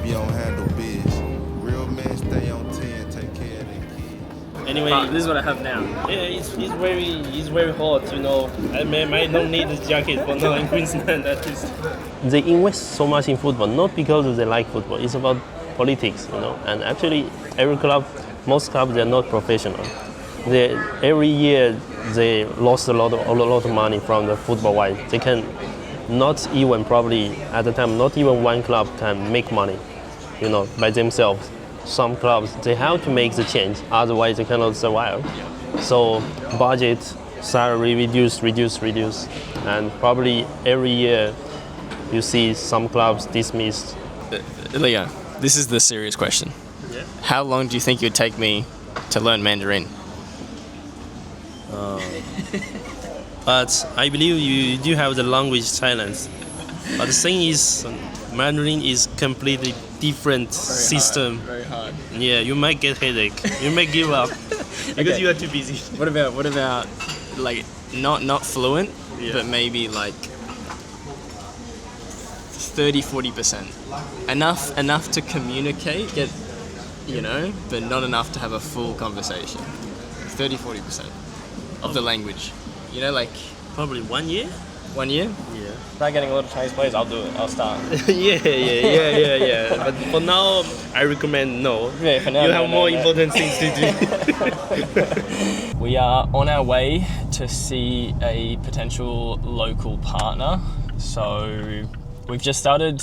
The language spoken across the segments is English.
you don't handle biz. Real men stay on 10, take care of their kids. Anyway, this is what I have now. Yeah, it's very hot, you know. I might don't need this jacket for now in Queensland at least. They invest so much in football, not because they like football. It's about politics, you know. And actually, most clubs, they're not professional. Every year they lost a lot of money from the football-wise. They can not even probably at the time, not even one club can make money, you know, by themselves. Some clubs, they have to make the change, otherwise they cannot survive. So budget, salary reduce, and probably every year you see some clubs dismissed. Leo, this is the serious question. Yeah. How long do you think it would take me to learn Mandarin? But I believe you do have the language silence. But the thing is, Mandarin is completely different system. Very hard. Yeah, you might get headache. You might give up because Okay. you are too busy. What about like not fluent, Yeah. but maybe like 30-40%? Enough to communicate, but not enough to have a full conversation. 30-40% of the language. You know, like Probably 1 year. 1 year. Yeah. Start getting a lot of Chinese players, I'll do it. I'll start. yeah. But for now, I recommend no. Yeah, for now, you no, have no, more no. important things to do. We are on our way to see a potential local partner. So we've just started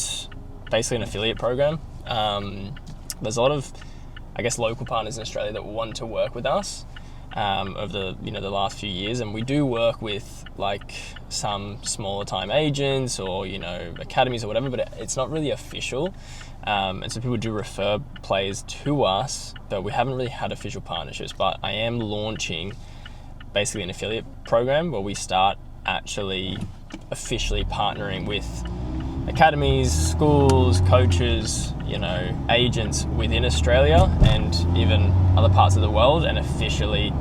basically an affiliate program. There's a lot of, I guess, local partners in Australia that want to work with us over the last few years, and we do work with like some smaller time agents or academies or whatever, but it's not really official. And so people do refer players to us, but we haven't really had official partnerships. But I am launching basically an affiliate program where we start actually officially partnering with academies, schools, coaches, agents within Australia and even other parts of the world, and officially,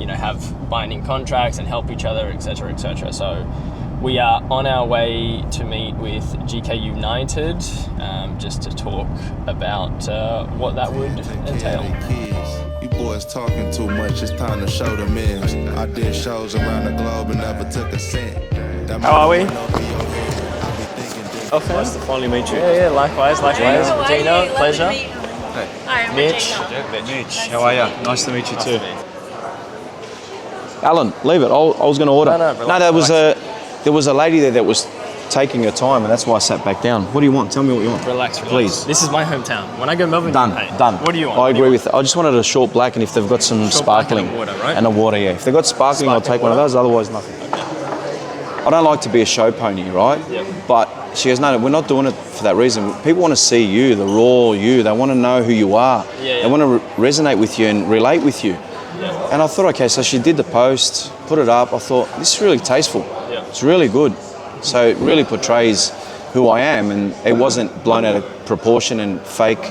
have binding contracts and help each other, etc., etc. So we are on our way to meet with GK United, just to talk about what that would Take care entail. of their kids. You boys talking too much, it's time to show them in. I did shows around the globe and never took a cent. How are we? Oh, Nice to finally meet you. Yeah, likewise. Gina, pleasure. Hi, I'm Mitch. Regina. How are you? Nice to meet you too. Alan, leave it. I was going to order. No, relax, there was a lady there that was taking her time, and that's why I sat back down. What do you want? Tell me what you want. Relax. Please. This is my hometown. When I go to Melbourne, Done. you pay. Done. What do you want? I agree with that. I just wanted a short black, and if they've got some Short black sparkling. and a water, right? And a water, yeah. If they've got sparkling, I'll take one of water. those. Otherwise, nothing. I don't like to be a show pony, right? Yep. But she goes, no, we're not doing it for that reason. People want to see you, the raw you. They want to know who you are. Yeah. They want to resonate with you and relate with you. Yeah. And I thought, okay, so she did the post, put it up. I thought, this is really tasteful. Yeah. It's really good. So it really portrays who I am, and it wasn't blown out of proportion and fake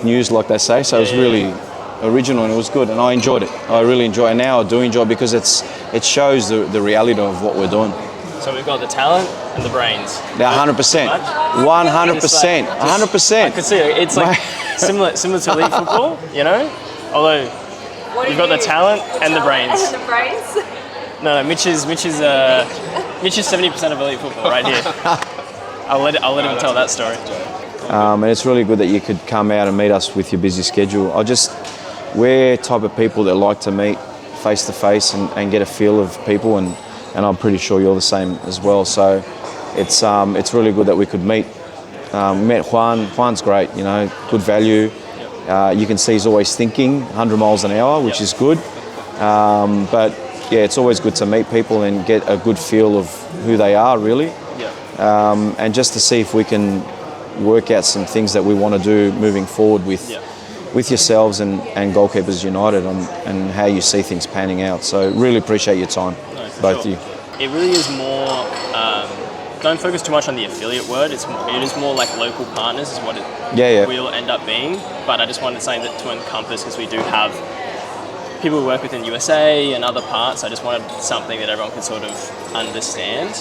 news like they say. So it was really original, and it was good, and I enjoyed it. I really enjoy it. And now I do enjoy it because it shows the reality of what we're doing. So we've got the talent and the brains. Yeah, 100%. 100%. 100%. I could see it. It's like similar to elite football, Although you've got the talent and the brains. And the brains? No, Mitch is 70% of elite football right here. I'll let him tell that story. And it's really good that you could come out and meet us with your busy schedule. We're type of people that like to meet face to face and get a feel of people, and I'm pretty sure you're the same as well. So it's really good that we could meet. We met Juan. Juan's great, good value. You can see he's always thinking 100 miles an hour, which is good. But yeah, it's always good to meet people and get a good feel of who they are, really. And just to see if we can work out some things that we want to do moving forward with yourselves and Goalkeepers United and how you see things panning out. So really appreciate your time, both of you. It really is more, don't focus too much on the affiliate word. It is more like local partners is what it will end up being. But I just wanted something to encompass, because we do have people who work within USA and other parts. I just wanted something that everyone could sort of understand.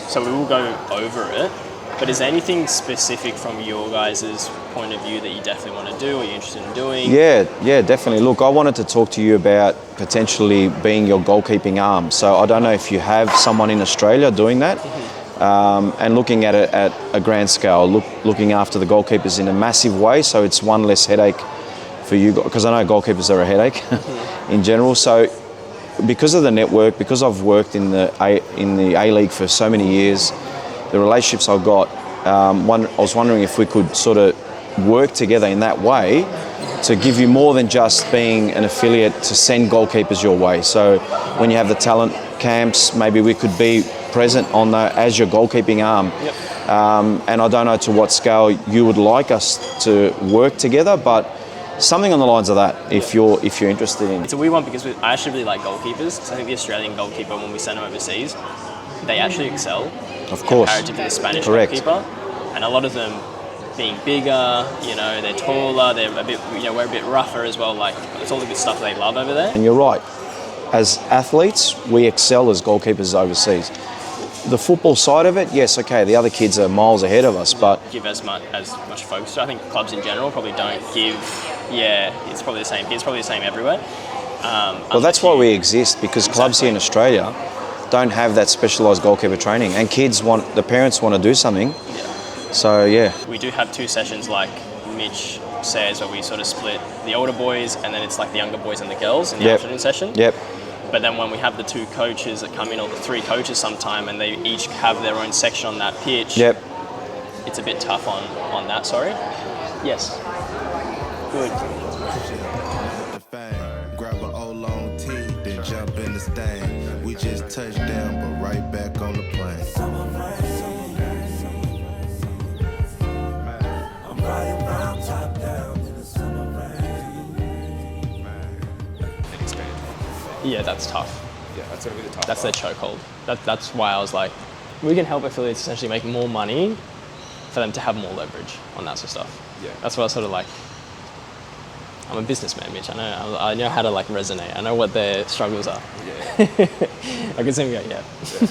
So we will go over it. But is there anything specific from your guys' point of view that you definitely want to do or you're interested in doing? Yeah, definitely. Look, I wanted to talk to you about potentially being your goalkeeping arm. So I don't know if you have someone in Australia doing that, and looking at it at a grand scale, looking after the goalkeepers in a massive way. So it's one less headache for you, because I know goalkeepers are a headache in general. So because of the network, because I've worked in the A League for so many years, the relationships I've got, I was wondering if we could sort of work together in that way to give you more than just being an affiliate to send goalkeepers your way. So when you have the talent camps, maybe we could be present on as your goalkeeping arm. Yep. And I don't know to what scale you would like us to work together, but something on the lines of that, if you're interested in. It's a weird one because I actually really like goalkeepers, because I think the Australian goalkeeper, when we send them overseas, they actually excel. Of course. Comparative to the Spanish Correct. goalkeeper. And a lot of them being bigger, they're taller, they're a bit, we're a bit rougher as well. Like, it's all the good stuff they love over there. And you're right. As athletes, we excel as goalkeepers overseas. The football side of it, yes, okay, the other kids are miles ahead of us, but Give as much focus to. I think clubs in general probably don't give. Yeah, it's probably the same. It's probably the same everywhere. well, that's why we exist, because clubs here in Australia don't have that specialised goalkeeper training, and the parents want to do something. Yeah. So yeah, We do have 2 sessions, like Mitch says, where we sort of split the older boys, and then it's like the younger boys and the girls in the Yep. afternoon session. yep, But then when we have the 2 coaches that come in, or the 3 coaches sometime, and they each have their own section on that pitch, yep. it's a bit tough on that, sorry. Yes. Good. The fame. Grab an old long tee, then jump in the stand. We just touched down, but right back on the plane. I'm riding round top down in the summer rain. And expand. Yeah, that's tough. Yeah, that's gonna be the top. That's their chokehold. That's why I was like, we can help affiliates essentially make more money for them to have more leverage on that sort of stuff. Yeah. That's what I sort of like. I'm a businessman, Mitch. I know how to like resonate. I know what their struggles are. Yeah. I can see them go, yeah.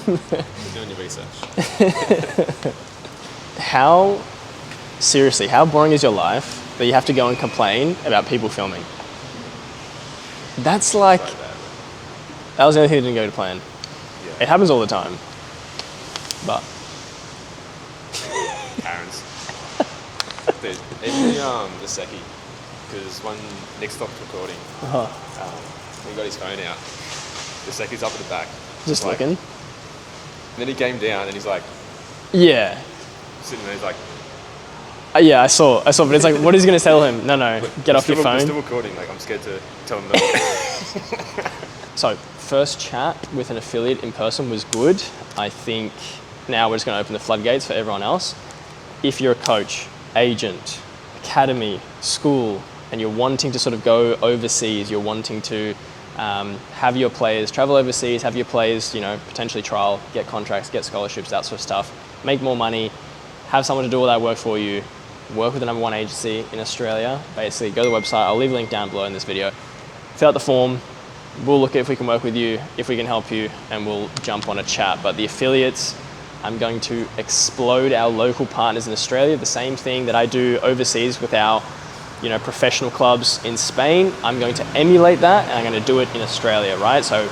You're doing your research. How boring is your life that you have to go and complain about people filming? That's like, that was the only thing that didn't go to plan. Yeah. It happens all the time. But Parents. Dude, even the Seki, because when Nick stopped recording, he got his phone out. The Seki's up at the back. just like, looking. And then he came down and he's like, Yeah. sitting there, he's like, Yeah, I saw, but it's like, what is he going to tell him? No, get off your We're phone. still recording, like, I'm scared to tell him no. So, first chat with an affiliate in person was good. I think now we're just going to open the floodgates for everyone else. If you're a coach, agent, academy, school, and you're wanting to sort of go overseas, you're wanting to have your players travel overseas, have your players, potentially trial, get contracts, get scholarships, that sort of stuff, make more money, have someone to do all that work for you, work with the #1 agency in Australia. Basically, go to the website. I'll leave a link down below in this video. Fill out the form. We'll look at if we can work with you, if we can help you, and we'll jump on a chat. But the affiliates, I'm going to explode our local partners in Australia. The same thing that I do overseas with our, professional clubs in Spain. I'm going to emulate that, and I'm going to do it in Australia, right? So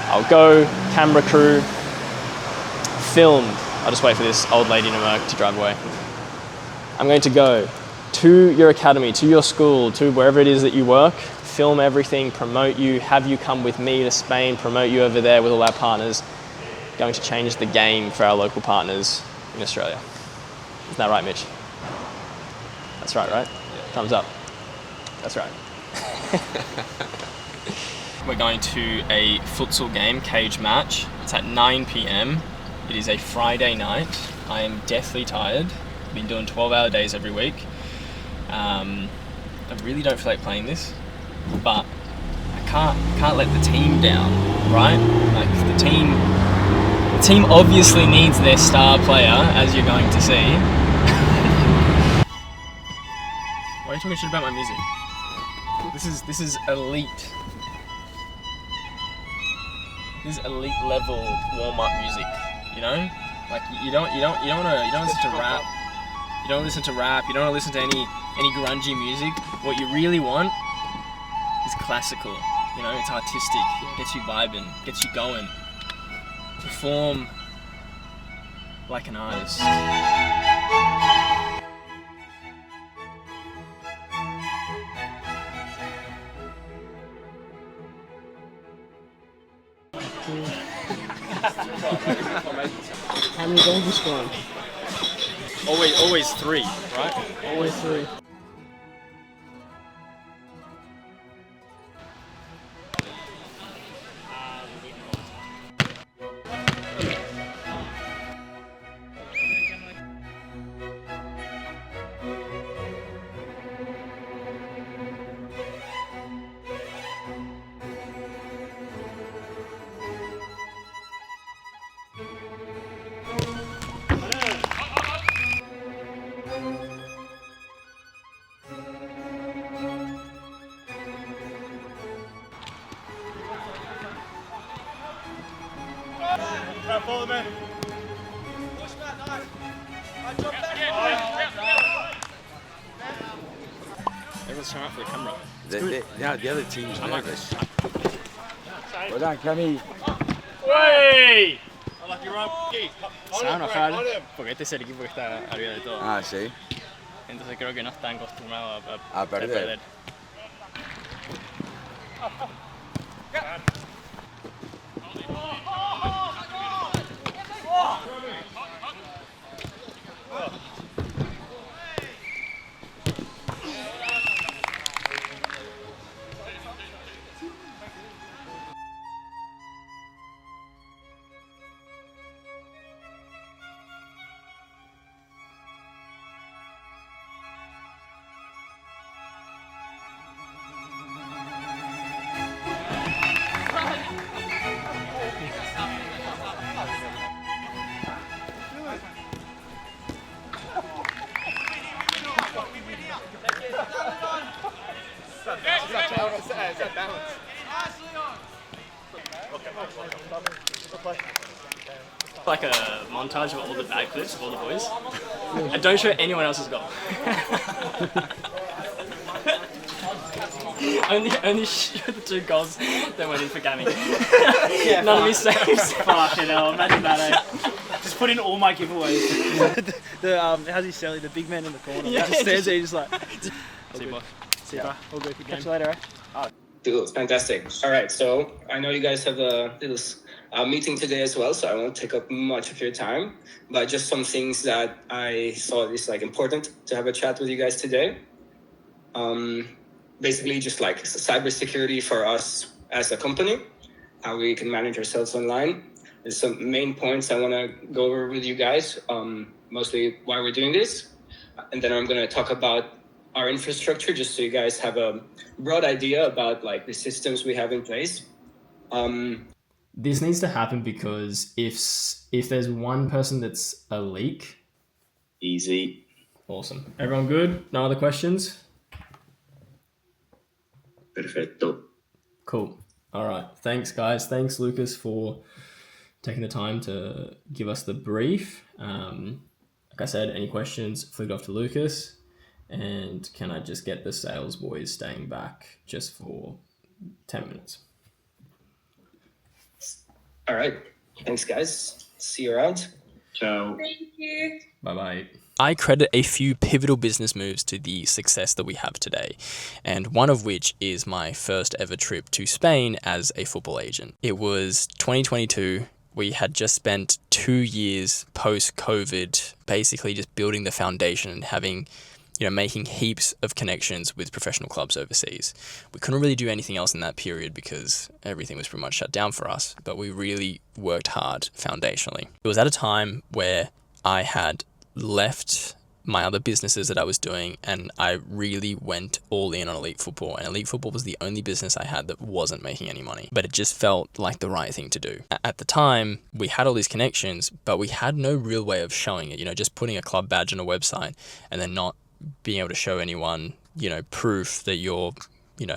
I'll go, camera crew, film. I'll just wait for this old lady in a Merc to drive away. I'm going to go to your academy, to your school, to wherever it is that you work, film everything, promote you, have you come with me to Spain, promote you over there with all our partners. Going to change the game for our local partners in Australia. Isn't that right, Mitch? That's right, right? Yeah. Thumbs up. That's right. We're going to a futsal game, cage match. It's at 9 p.m. It is a Friday night. I am deathly tired. I've been doing 12-hour days every week. I really don't feel like playing this, but I can't let the team down, right? Like the team obviously needs their star player, as you're going to see. Why are you talking shit about my music? This is elite. This is elite level warm-up music, Like you don't listen to rap. You don't listen to rap. You don't listen to any grungy music. What you really want is classical. You know, it's artistic. Gets you vibing. Gets you going. Perform like an artist. How many goals you scoring? Always 3, right? Always 3. Everyone's trying out for the camera. The other team's nervous. Well done, Cammy. ¡Wey! Se va a enojar porque este es el equipo que está arriba de todo. Ah, sí. Entonces creo que no está acostumbrado A perder. Like a montage of all the bad clips of all the boys. And don't show anyone else's goal. only show the 2 goals that went in for Gammy. None of his saves. Fucking hell, imagine that, eh? Just put in all my giveaways. How's he selling? The big man in the corner. Yeah, Just stands there, just like. See you, boy. See you, bro. All good. Catch you later, eh? Cool, fantastic. All right, so I know you guys have a little meeting today as well, so I won't take up much of your time, but just some things that I thought is like important to have a chat with you guys today. Basically, just like cybersecurity for us as a company, how we can manage ourselves online. There's some main points I want to go over with you guys, mostly why we're doing this, and then I'm going to talk about our infrastructure, just so you guys have a broad idea about like the systems we have in place. This needs to happen because if there's one person that's a leak, Easy. awesome. Everyone good? No other questions? Perfecto. Cool. All right. Thanks, guys. Thanks, Lucas, for taking the time to give us the brief. Like I said, any questions, flick it off to Lucas. And can I just get the sales boys staying back just for 10 minutes? All right. Thanks, guys. See you around. Ciao. Thank you. Bye-bye. I credit a few pivotal business moves to the success that we have today, and one of which is my first ever trip to Spain as a football agent. It was 2022. We had just spent 2 years post-COVID basically just building the foundation and having, making heaps of connections with professional clubs overseas. We couldn't really do anything else in that period because everything was pretty much shut down for us, but we really worked hard foundationally. It was at a time where I had left my other businesses that I was doing and I really went all in on elite football, and elite football was the only business I had that wasn't making any money, but it just felt like the right thing to do. At the time, we had all these connections, but we had no real way of showing it, just putting a club badge on a website and then not being able to show anyone, proof that you're,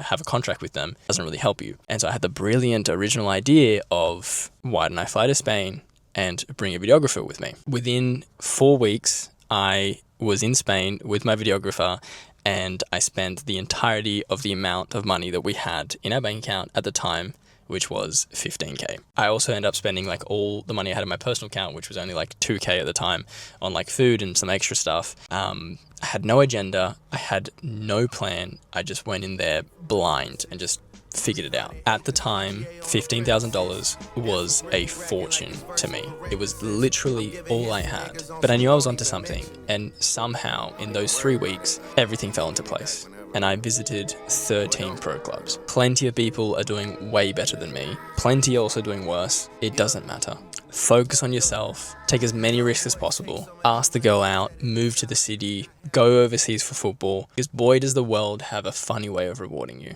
have a contract with them doesn't really help you. And so I had the brilliant original idea of, why didn't I fly to Spain, and bring a videographer with me. Within 4 weeks, I was in Spain with my videographer, and I spent the entirety of the amount of money that we had in our bank account at the time, which was 15k. I also ended up spending like all the money I had in my personal account, which was only like 2k at the time, on like food and some extra stuff. I had no agenda. I had no plan. I just went in there blind and just figured it out. At the time, $15,000 was a fortune to me. It was literally all I had. But I knew I was onto something, and somehow in those 3 weeks, everything fell into place. And I visited 13 pro clubs. Plenty of people are doing way better than me. Plenty also doing worse. It doesn't matter. Focus on yourself. Take as many risks as possible. Ask to go out, move to the city, go overseas for football. Because boy, does the world have a funny way of rewarding you.